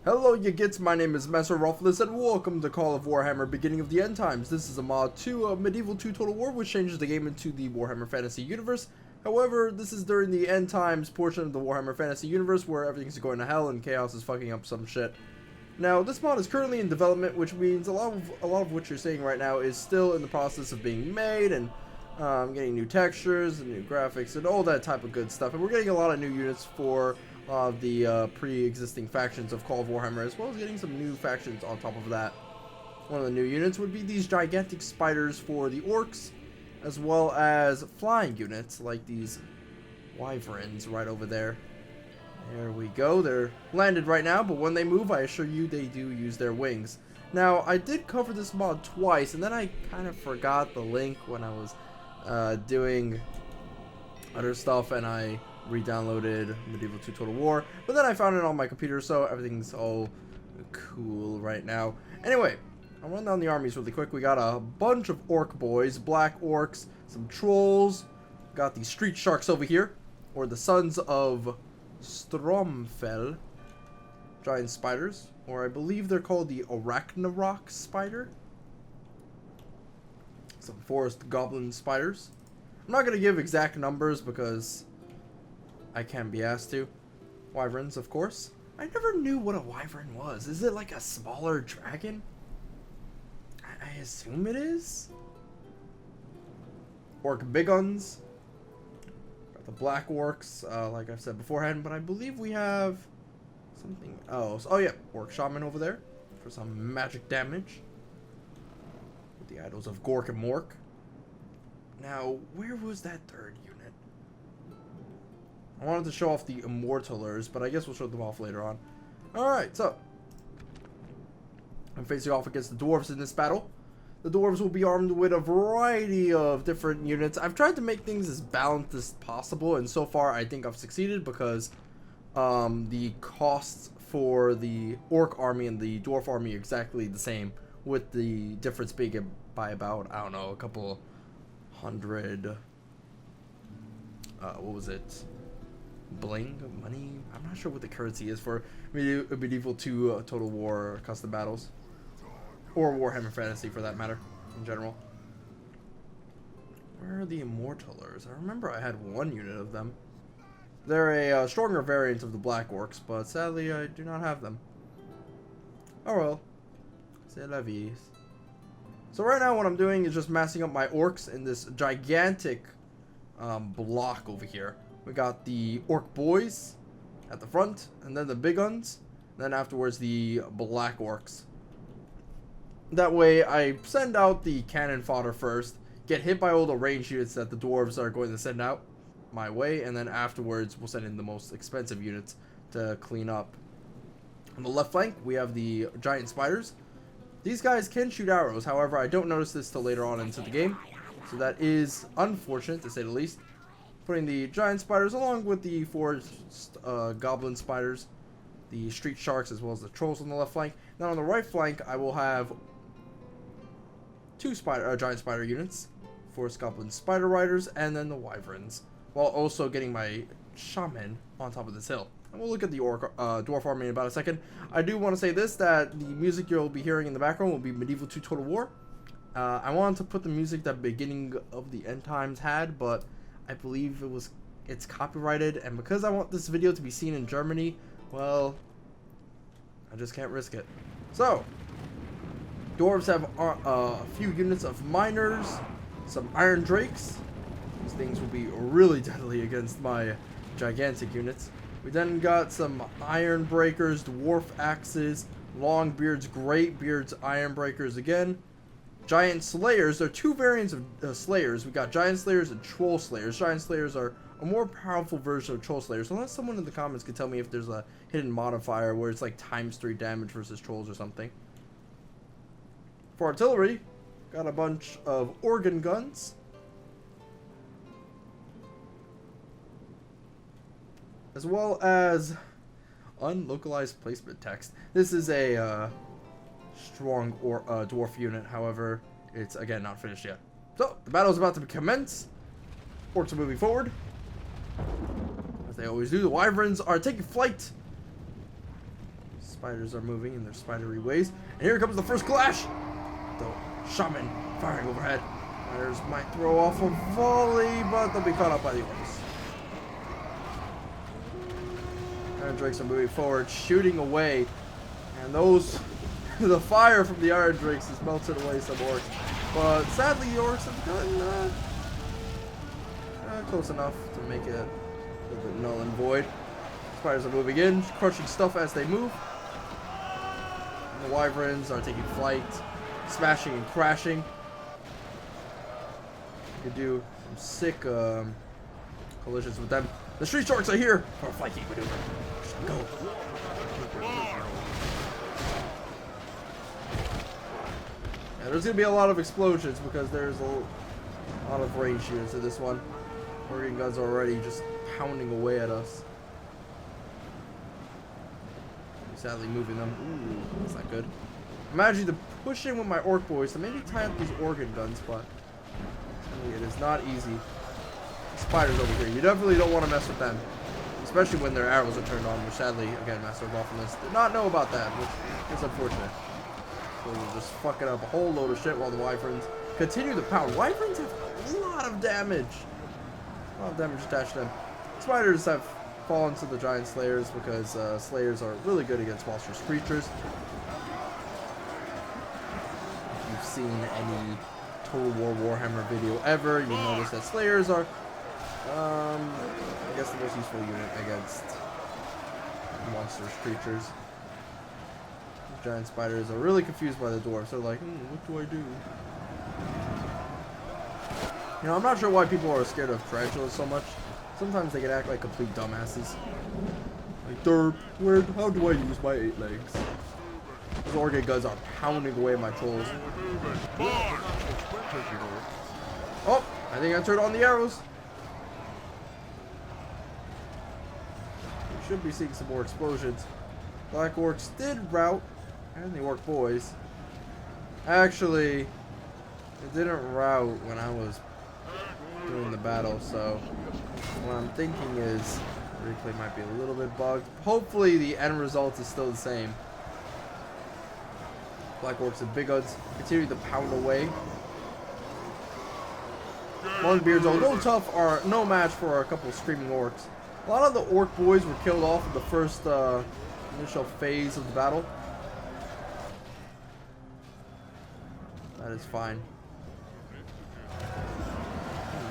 Hello you gits, my name is Masterofroflness and welcome to Call of Warhammer Beginning of the End Times. This is a mod to Medieval 2 Total War, which changes the game into the Warhammer Fantasy Universe. However, this is during the End Times portion of the Warhammer Fantasy Universe where everything's going to hell and chaos is fucking up some shit. Now, this mod is currently in development, which means a lot of what you're seeing right now is still in the process of being made and getting new textures and new graphics and all that type of good stuff. And we're getting a lot of new units for the pre-existing factions of Call of Warhammer, as well as getting some new factions on top of that. One of the new units would be these gigantic spiders for the Orks, as well as flying units like these Wyverns right over there. There we go. They're landed right now, but when they move, I assure you they do use their wings. Now, I did cover this mod twice, and then I kind of forgot the link when I was doing other stuff, and I re-downloaded Medieval 2 Total War, but then I found it on my computer, so everything's all cool right now. Anyway, I'll run down the armies really quick. We got a bunch of orc boys, black orcs, some trolls, got the street sharks over here, or the sons of Stromfell, giant spiders, or I believe they're called the Arachnarok spider. Some forest goblin spiders. I'm not going to give exact numbers because I can't be asked to. Wyverns, of course. I never knew what a wyvern was. Is it like a smaller dragon? I assume it is. Orc biguns. Got the black orcs, like I've said beforehand, but I believe we have something else. Oh yeah, orc shaman over there for some magic damage. With the idols of Gork and Mork. Now, where was that third unit? I wanted to show off the Immortalers, but I guess we'll show them off later on. Alright, so I'm facing off against the dwarves in this battle. The dwarves will be armed with a variety of different units. I've tried to make things as balanced as possible, and so far I think I've succeeded because the costs for the orc army and the dwarf army are exactly the same, with the difference being by about, I don't know, a couple hundred, what was it? Bling money. I'm not sure what the currency is for Medieval 2 Total War custom battles, or Warhammer Fantasy for that matter, in general. Where are the Immortalers? I remember I had one unit of them. They're a stronger variant of the Black Orcs, but sadly I do not have them. Oh well, c'est la vie. So right now what I'm doing is just massing up my orcs in this gigantic block over here. We got the orc boys at the front, and then the big guns, and then afterwards the black orcs. That way I send out the cannon fodder first, get hit by all the range units that the dwarves are going to send out my way, and then afterwards we'll send in the most expensive units to clean up. On the left flank we have the giant spiders. These guys can shoot arrows, however I don't notice this till later on into the game, so that is unfortunate to say the least. Putting the giant spiders along with the forest goblin spiders, the street sharks, as well as the trolls on the left flank. Now on the right flank I will have two giant spider units, forest goblin spider riders, and then the wyverns, while also getting my shaman on top of this hill. And we'll look at the dwarf army in about a second. I do want to say this, that the music you'll be hearing in the background will be Medieval 2 Total War. I wanted to put the music that Beginning of the End Times had, but I believe it's copyrighted, and because I want this video to be seen in Germany, well, I just can't risk it. So, dwarves have a few units of miners, some iron drakes. These things will be really deadly against my gigantic units. We then got some iron breakers, dwarf axes, long beards, great beards, iron breakers again. Giant slayers. There are two variants of slayers. We got giant slayers and troll slayers. Giant slayers are a more powerful version of troll slayers, unless someone in the comments can tell me if there's a hidden modifier where it's like ×3 damage versus trolls or something. For artillery, got a bunch of organ guns, as well as unlocalized placement text. This is a strong dwarf unit, however it's again not finished yet. So the battle is about to commence. Orcs are moving forward as they always do. The wyverns are taking flight. Spiders are moving in their spidery ways. And here comes the first clash! The shaman firing overhead. Spiders might throw off a volley, but they'll be caught up by the orcs. Iron Drakes are moving forward, shooting away. And the fire from the Iron Drakes has melted away some orcs. But sadly, the orcs have gotten close enough to make it a little bit null and void. Spiders are moving in, crushing stuff as they move. And the Wyverns are taking flight, smashing and crashing. You could do some sick collisions with them. The Street Sharks are here for a flanking maneuver. Go. Yeah, there's going to be a lot of explosions because there's a lot of range units in this one. Organ guns are already just pounding away at us. Sadly moving them. Ooh, that's not good. Imagine the pushing with my orc boys to maybe tie up these organ guns, but it is not easy. Spiders over here. You definitely don't want to mess with them. Especially when their arrows are turned on, which sadly, again, Masterofroflness did not know about that, which is unfortunate. So we're just fucking up a whole load of shit while the Wyverns continue to pound. Wyverns have a lot of damage. A lot of damage attached to them. Spiders have fallen to the giant slayers because slayers are really good against monstrous creatures. If you've seen any Total War Warhammer video ever, you notice that slayers are I guess the most useful unit against monstrous creatures. These giant spiders are really confused by the dwarves. They're like, what do I do? You know, I'm not sure why people are scared of tarantulas so much. Sometimes they can act like complete dumbasses. Like, derp, how do I use my 8 legs? Those organ guns are pounding away my trolls. Oh, I think I turned on the arrows. We should be seeing some more explosions. Black orcs did rout, and the orc boys. Actually, it didn't rout when I was doing the battle, so what I'm thinking is the replay might be a little bit bugged. Hopefully the end result is still the same. Black orcs and big guns continue to pound away. Longbeards, although tough, are no match for a couple of screaming orcs. A lot of the orc boys were killed off in the first initial phase of the battle. That is fine.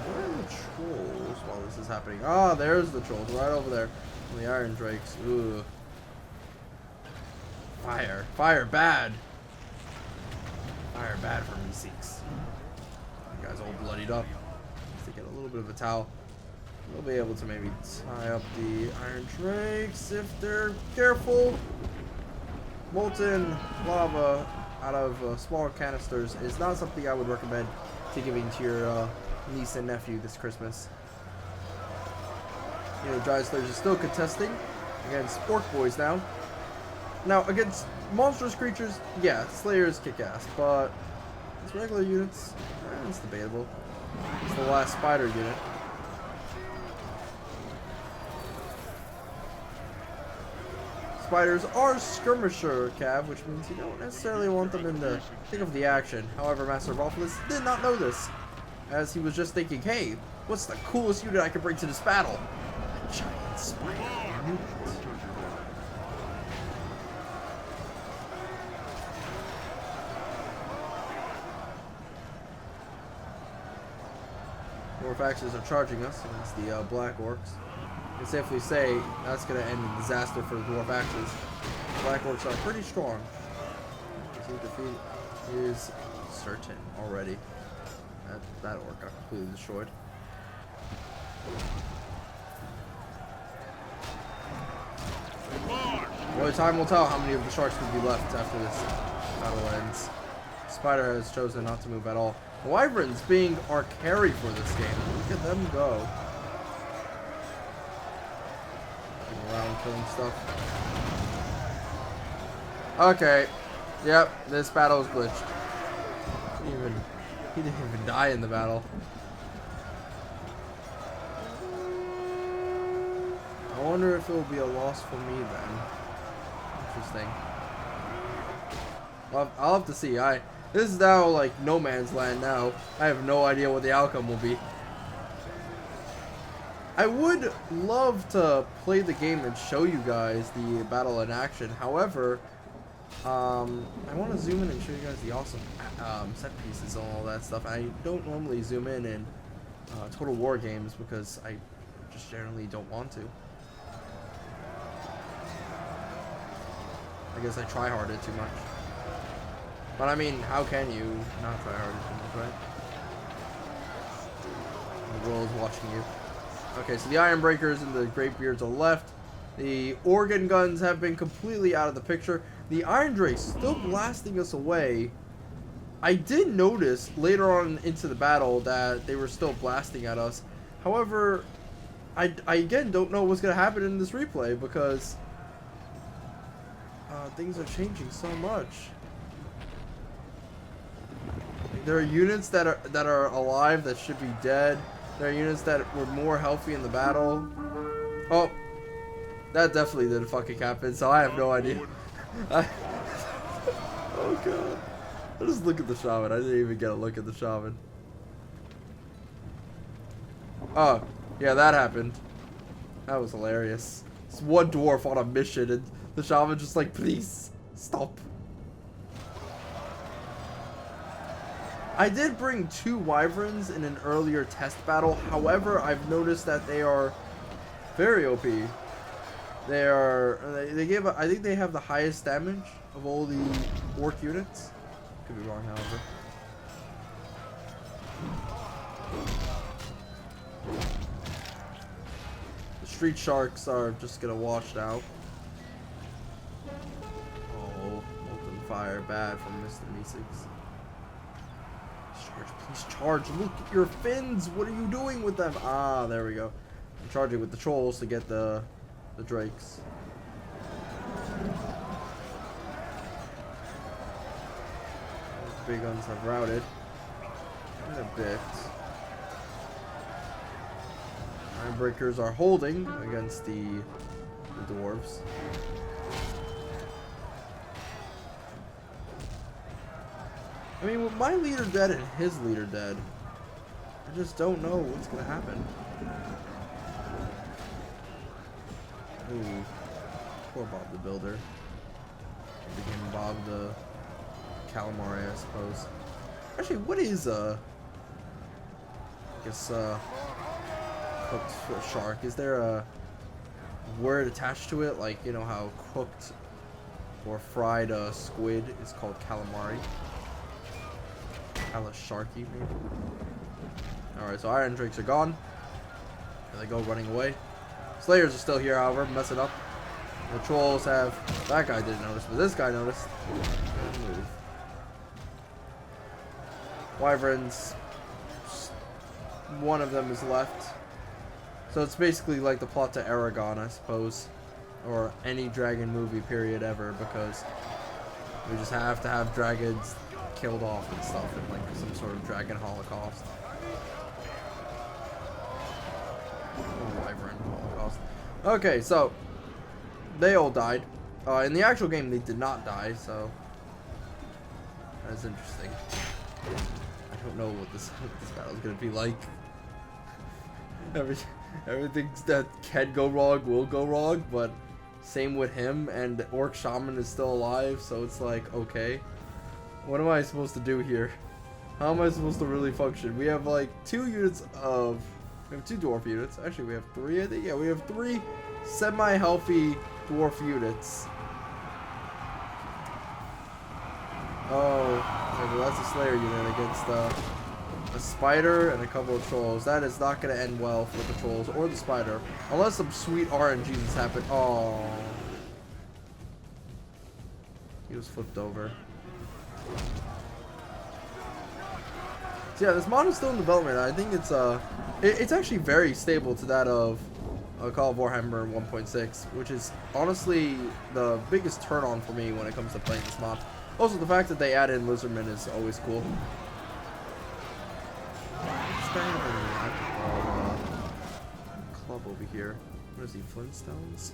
Where are the trolls while this is happening? Ah, there's the trolls right over there. And the Iron Drakes. Ugh. Fire. Fire bad. Fire bad for me seeks. You guys all bloodied up. Let's get a little bit of a towel. We'll be able to maybe tie up the Iron Drakes if they're careful. Molten lava out of smaller canisters is not something I would recommend to giving to your niece and nephew this Christmas. You know, Giant Slayers is still contesting against Orc Boys now. Now, against monstrous creatures, yeah, Slayers kick ass, but as regular units, it's debatable. It's the last spider unit. Spiders are skirmisher cav, which means you don't necessarily want them in the thick of the action. However, Masterofroflness did not know this, as he was just thinking, hey, what's the coolest unit I can bring to this battle? A giant spider unit. Dwarf axes are charging us against the black orcs. I can safely say that's going to end in disaster for the dwarf axes. Black orcs are pretty strong. Defeat is certain already. That orc got completely destroyed. Only time will tell how many of the sharks will be left after this battle ends. Spider has chosen not to move at all. The Wyverns being our carry for this game. Look at them go. Around killing stuff. Okay. Yep, this battle is glitched. He didn't even die in the battle. I wonder if it will be a loss for me then. interesting. I'll have to see. This is now like no man's land now. I have no idea what the outcome will be. I would love to play the game and show you guys the battle in action. However, I want to zoom in and show you guys the awesome set pieces and all that stuff. I don't normally zoom in Total War games because I just generally don't want to. I guess I try-harded too much. But I mean, how can you not try-harded too much, right? The world's watching you. Okay, so the Ironbreakers and the Greatbeards are left. The organ guns have been completely out of the picture. The Iron Drake's still blasting us away. I did notice later on into the battle that they were still blasting at us. However, I again don't know what's going to happen in this replay because things are changing so much. There are units that are alive that should be dead. There are units that were more healthy in the battle. Oh, that definitely didn't fucking happen, so I have no idea. Oh god. I just look at the shaman. I didn't even get a look at the shaman. Oh, yeah, that happened. That was hilarious. It's one dwarf on a mission, and the shaman just like, please, stop. I did bring 2 wyverns in an earlier test battle. However, I've noticed that they are very OP. They give, I think they have the highest damage of all the orc units. Could be wrong, however. The street sharks are just gonna wash out. Oh, molten fire, bad from Mr. Meeseeks. Charge, please charge. Look at your fins. What are you doing with them? Ah, there we go. I'm charging with the trolls to get the drakes. The big guns have routed. In a bit. Ironbreakers are holding against the dwarves. I mean, with my leader dead and his leader dead, I just don't know what's gonna happen. Ooh, poor Bob the Builder. Became Bob the Calamari, I suppose. Actually, what is I guess cooked shark? Is there a word attached to it, like you know how cooked or fried squid is called calamari? Sharky, maybe. Alright, so Iron Drakes are gone. There they go, running away. Slayers are still here, however, messing up. The trolls have... That guy didn't notice, but this guy noticed. Good move. Wyverns. One of them is left. So it's basically like the plot to Aragon, I suppose. Or any dragon movie period ever, because we just have to have dragons killed off and stuff in like some sort of dragon holocaust. Or wyvern holocaust. Okay, so they all died. In the actual game they did not die, so that's interesting. I don't know what this battle is gonna be like. Everything that can go wrong will go wrong, but same with him, and the Orc Shaman is still alive, so it's like, okay. What am I supposed to do here? How am I supposed to really function? We have like 2 units of... We have 2 dwarf units. Actually, we have 3, I think. Yeah, we have 3 semi-healthy dwarf units. Oh, okay, well, that's a Slayer unit against a Spider and a couple of Trolls. That is not going to end well for the Trolls or the Spider. Unless some sweet RNGs happen. Oh. He was flipped over. So yeah, this mod is still in development. I think it's actually very stable to that of Call of Warhammer 1.6, which is honestly the biggest turn on for me when it comes to playing this mod. Also, the fact that they add in Lizardmen is always cool. This guy have a club over here. What is he, Flintstones?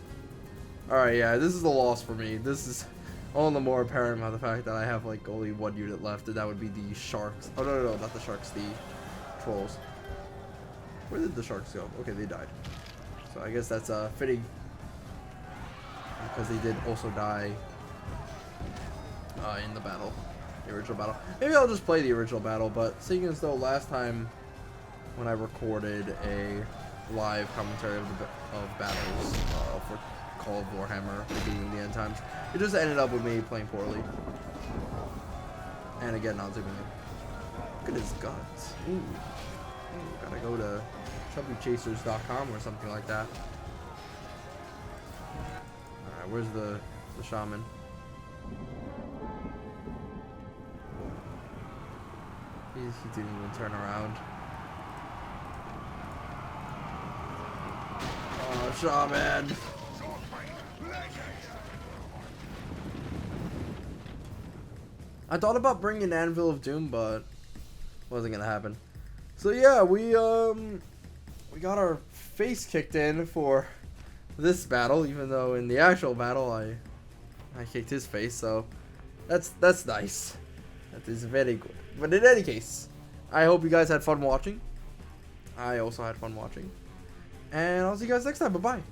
Alright, yeah, this is a loss for me. This is all the more apparent by the fact that I have like only one unit left, and that would be the sharks. Oh no, not the sharks, the trolls. Where did the sharks go? Okay, they died. So I guess that's fitting, because they did also die in the battle, the original battle. Maybe I'll just play the original battle, but seeing as though last time when I recorded a live commentary of battles for Call of Warhammer, beginning the end times, it just ended up with me playing poorly. And again, not doing it. Look at his guts. Ooh. Gotta go to chubbychasers.com or something like that. Alright, where's the shaman? He didn't even turn around. Oh, shaman! I thought about bringing Anvil of Doom, but wasn't gonna happen. So yeah, we got our face kicked in for this battle, even though in the actual battle I kicked his face. So that's nice. That is very good. But in any case, I hope you guys had fun watching. I also had fun watching, and I'll see you guys next time. Bye bye.